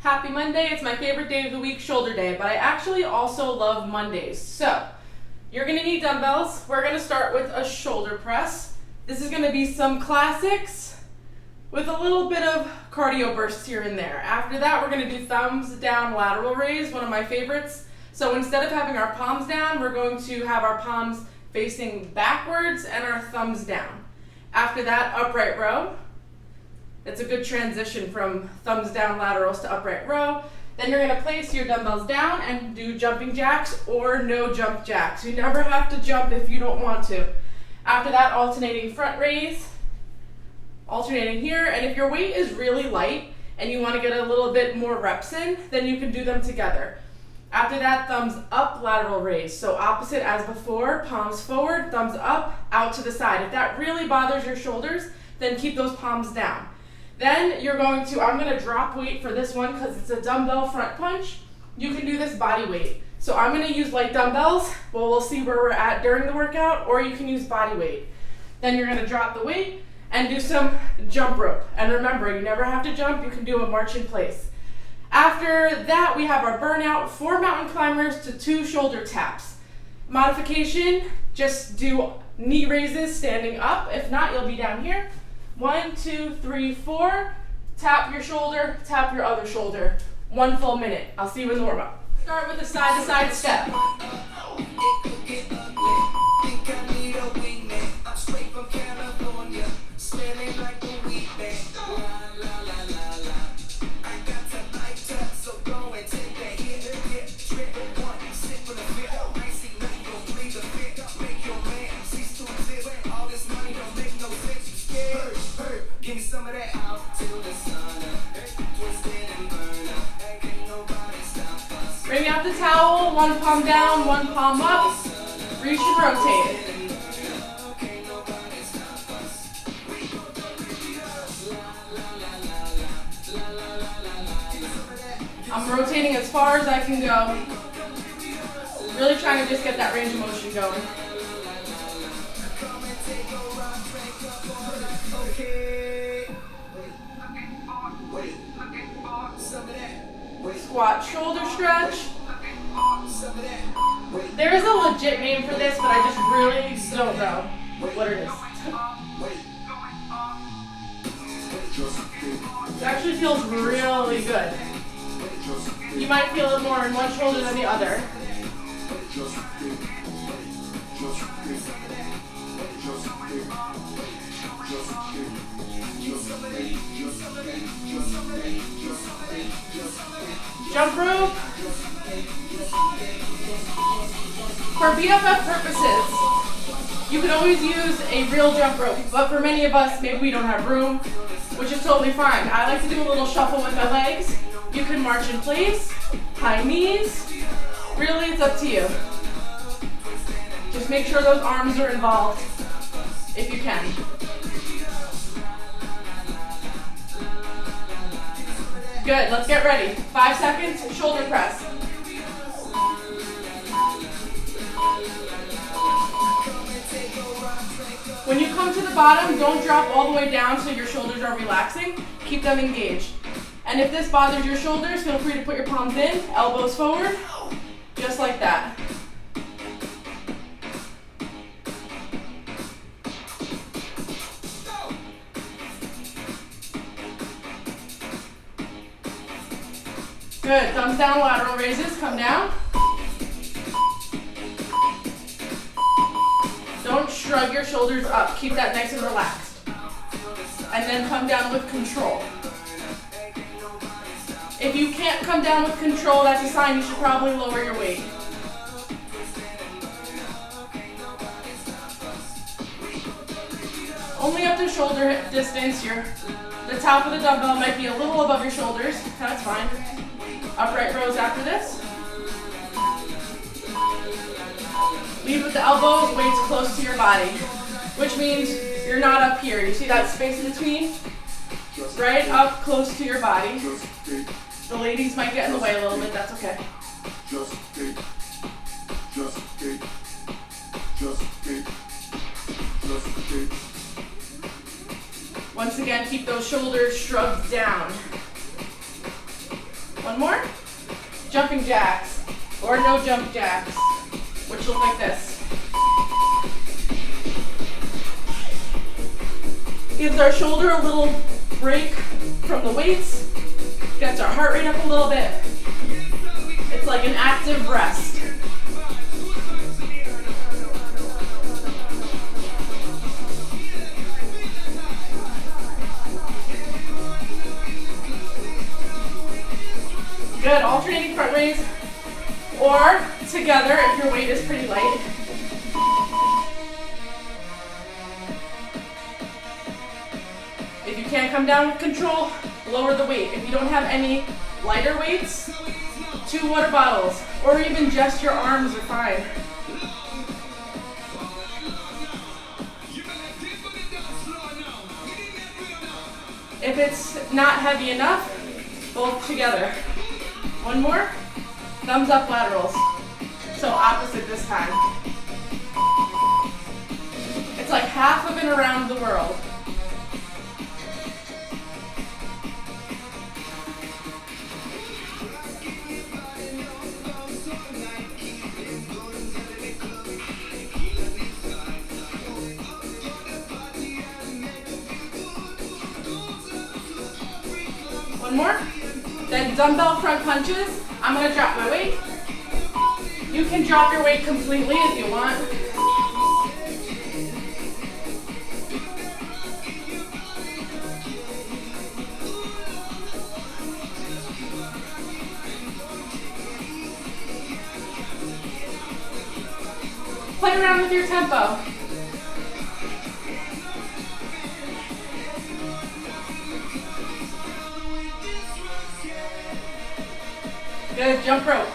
Happy Monday. It's my favorite day of the week, shoulder day, but I actually also love Mondays. So, you're gonna need dumbbells. We're gonna start with a shoulder press. This is gonna be some classics with a little bit of cardio bursts here and there. After that, we're gonna do thumbs down lateral raise, one of my favorites. So instead of having our palms down, we're going to have our palms facing backwards and our thumbs down. After that, upright row. It's a good transition from thumbs down laterals to upright row. Then you're gonna place your dumbbells down and do jumping jacks or no jump jacks. You never have to jump if you don't want to. After that, alternating front raise, alternating here. And if your weight is really light and you wanna get a little bit more reps in, then you can do them together. After that, thumbs up lateral raise. So opposite as before, palms forward, thumbs up, out to the side. If that really bothers your shoulders, then keep those palms down. Then you're going to, I'm gonna drop weight for this one because it's a dumbbell front punch. You can do this body weight. So I'm gonna use light dumbbells. Well, we'll see where we're at during the workout, or you can use body weight. Then you're gonna drop the weight and do some jump rope. And remember, you never have to jump, you can do a march in place. After that, we have our burnout, 4 mountain climbers to 2 shoulder taps. Modification, just do knee raises standing up. If not, you'll be down here. 1, 2, 3, 4. Tap your shoulder, tap your other shoulder. 1 full minute. I'll see you in the warm-up. Start with a side-to-side step. Bring out the towel, 1 palm down, 1 palm up. Reach and rotate. I'm rotating as far as I can go. Really trying to just get that range of motion going. Squat shoulder stretch. There is a legit name for this, but I just really don't know what it is. It actually feels really good. You might feel it more in one shoulder than the other. Jump rope. For BFF purposes, you can always use a real jump rope, but for many of us, maybe we don't have room, which is totally fine. I like to do a little shuffle with my legs. You can march in place, high knees. Really, it's up to you. Just make sure those arms are involved, if you can. Good, let's get ready. 5 seconds, shoulder press. When you come to the bottom, don't drop all the way down so your shoulders are relaxing. Keep them engaged. And if this bothers your shoulders, feel free to put your palms in, elbows forward, just like that. Good, thumbs down, lateral raises, come down. Don't shrug your shoulders up, keep that nice and relaxed. And then come down with control. If you can't come down with control, that's a sign you should probably lower your weight. Only up to shoulder distance. The top of the dumbbell might be a little above your shoulders, that's fine. Upright rows after this. Lead with the elbows, weights close to your body, which means you're not up here. You see that space in between? Right up close to your body. The ladies might get in the way a little bit, that's okay. Once again, keep those shoulders shrugged down. One more. Jumping jacks, or no jump jacks, which look like this. Gives our shoulder a little break from the weights, gets our heart rate up a little bit. It's like an active rest. Good, alternating front raise or together if your weight is pretty light. If you can't come down with control, lower the weight. If you don't have any lighter weights, 2 water bottles, or even just your arms are fine. If it's not heavy enough, both together. One more, thumbs up laterals. So opposite this time. It's like half of it around the world. One more. Then dumbbell front punches. I'm going to drop my weight. You can drop your weight completely if you want. Play around with your tempo. Good, jump rope.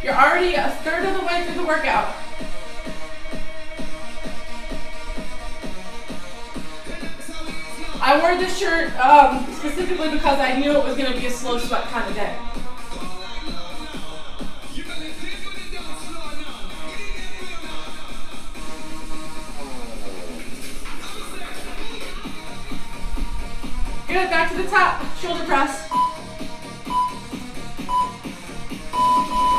You're already a third of the way through the workout. I wore this shirt specifically because I knew it was going to be a slow sweat kind of day. Good, back to the top, shoulder press.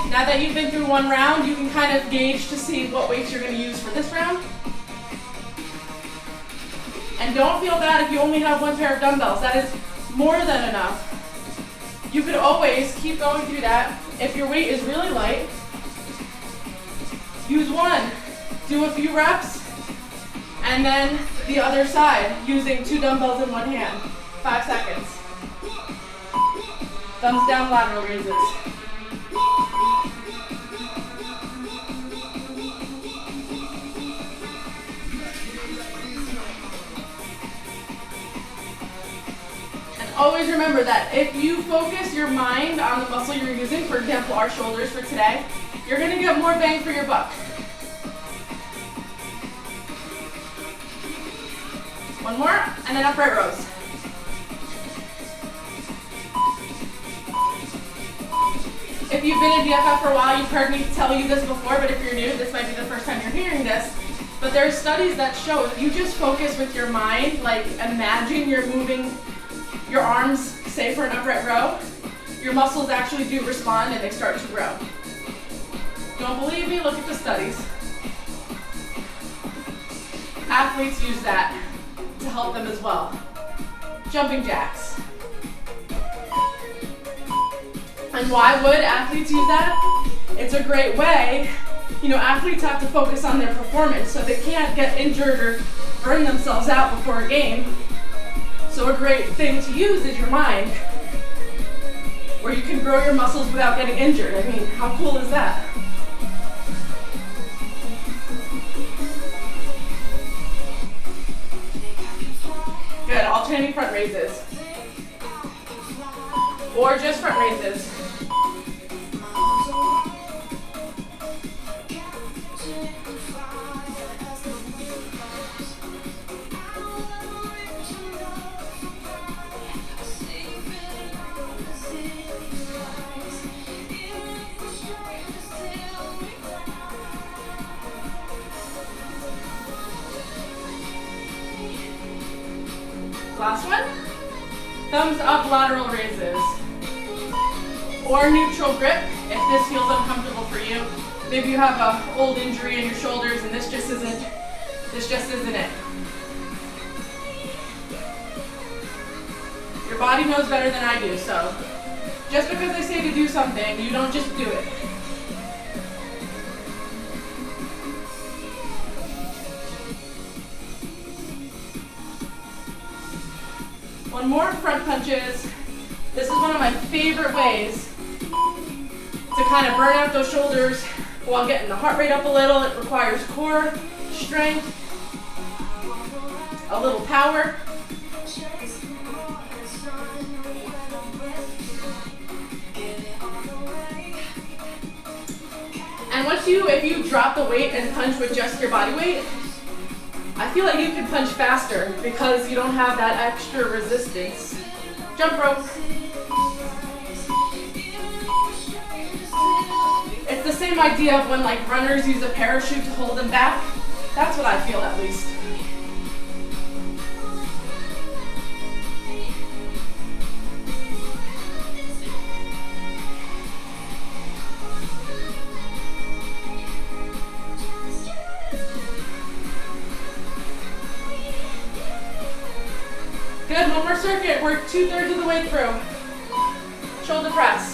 Now that you've been through one round, you can kind of gauge to see what weights you're going to use for this round. And don't feel bad if you only have one pair of dumbbells. That is more than enough. You could always keep going through that. If your weight is really light, use one. Do a few reps, and then the other side, using 2 dumbbells in one hand. 5 seconds. Thumbs down, lateral raises. And always remember that if you focus your mind on the muscle you're using, for example, our shoulders for today, you're going to get more bang for your buck. One more, and then upright rows. If you've been in BFF for a while, you've heard me tell you this before, but if you're new, this might be the first time you're hearing this. But there are studies that show if you just focus with your mind, like imagine you're moving your arms, say for an upright row, your muscles actually do respond and they start to grow. Don't believe me? Look at the studies. Athletes use that to help them as well. Jumping jacks. And why would athletes use that? It's a great way. You know, athletes have to focus on their performance, so they can't get injured or burn themselves out before a game. So a great thing to use is your mind, where you can grow your muscles without getting injured. I mean, how cool is that? Good, alternating front raises. Or just front raises. Last one. Thumbs up lateral raises. Or neutral grip if this feels uncomfortable for you. Maybe you have an old injury in your shoulders and this just isn't it. Your body knows better than I do, so just because I say to do something, you don't just do it. One more, front punches. This is one of my favorite ways to kind of burn out those shoulders while getting the heart rate up a little. It requires core strength, a little power. And if you drop the weight and punch with just your body weight, I feel like you can punch faster because you don't have that extra resistance. Jump rope. It's the same idea of when like runners use a parachute to hold them back. That's what I feel at least. Good, one more circuit. We're 2/3 of the way through. Shoulder press.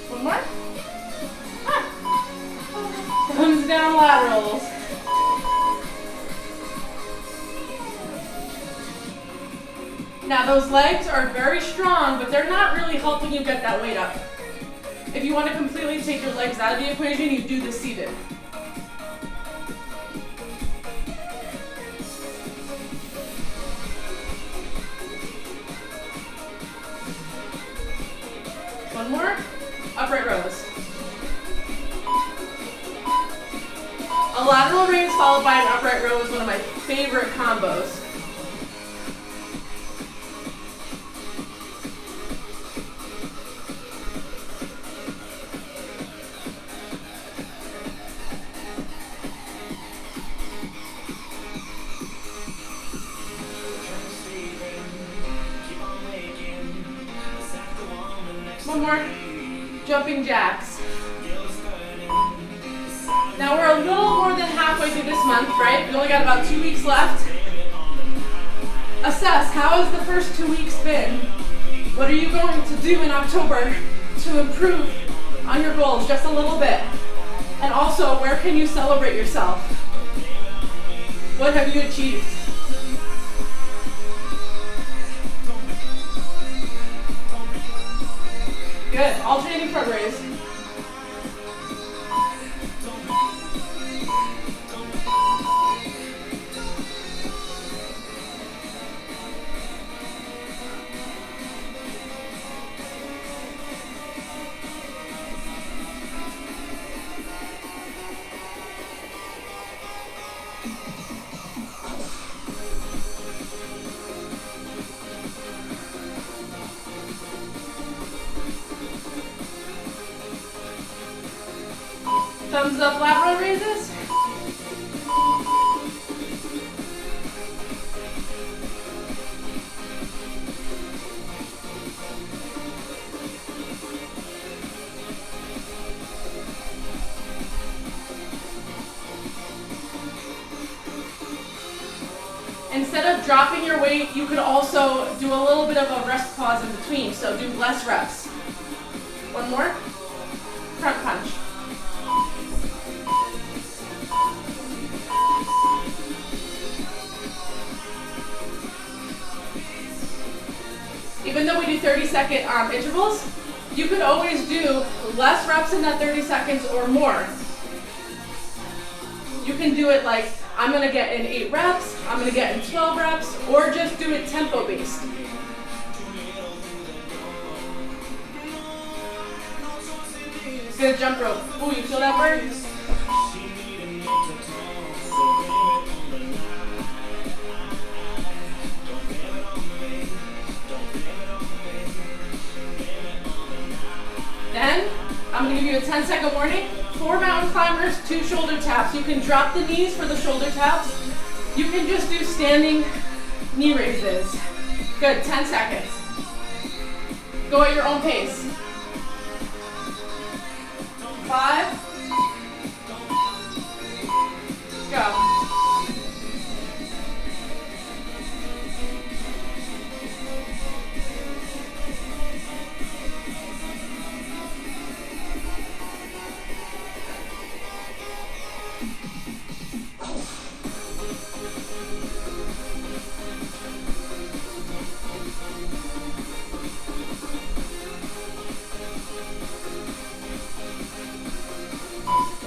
One more. Thumbs down laterals. Now those legs are very strong, but they're not really helping you get that weight up. If you want to completely take your legs out of the equation, you do this seated. One more, upright rows. A lateral raise followed by an upright row is one of my favorite combos. One more, jumping jacks. Now we're a little more than halfway through this month, right? We only got about 2 weeks left. Assess, how has the first 2 weeks been? What are you going to do in October to improve on your goals just a little bit? And also, where can you celebrate yourself? What have you achieved? Good, alternating front raise. Thumbs up lateral raises. Instead of dropping your weight, you could also do a little bit of a rest pause in between, so do less reps. One more, front punch. Even though we do 30-second intervals, you could always do less reps in that 30 seconds or more. You can do it like, I'm gonna get in 8 reps, I'm gonna get in 12 reps, or just do it tempo based. Good jump rope. Ooh, you feel that word? Then, I'm gonna give you a 10-second warning. 4 mountain climbers, 2 shoulder taps. You can drop the knees for the shoulder taps. You can just do standing knee raises. Good, 10 seconds. Go at your own pace. 5. Go.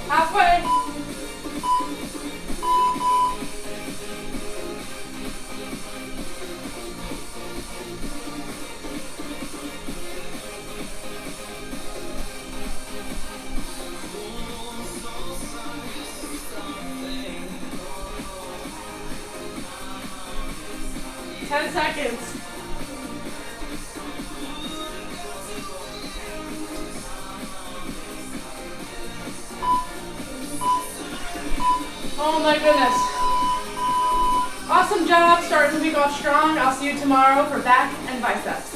Halfway. Ten seconds. Oh my goodness. Awesome job starting the week off strong. I'll see you tomorrow for back and biceps.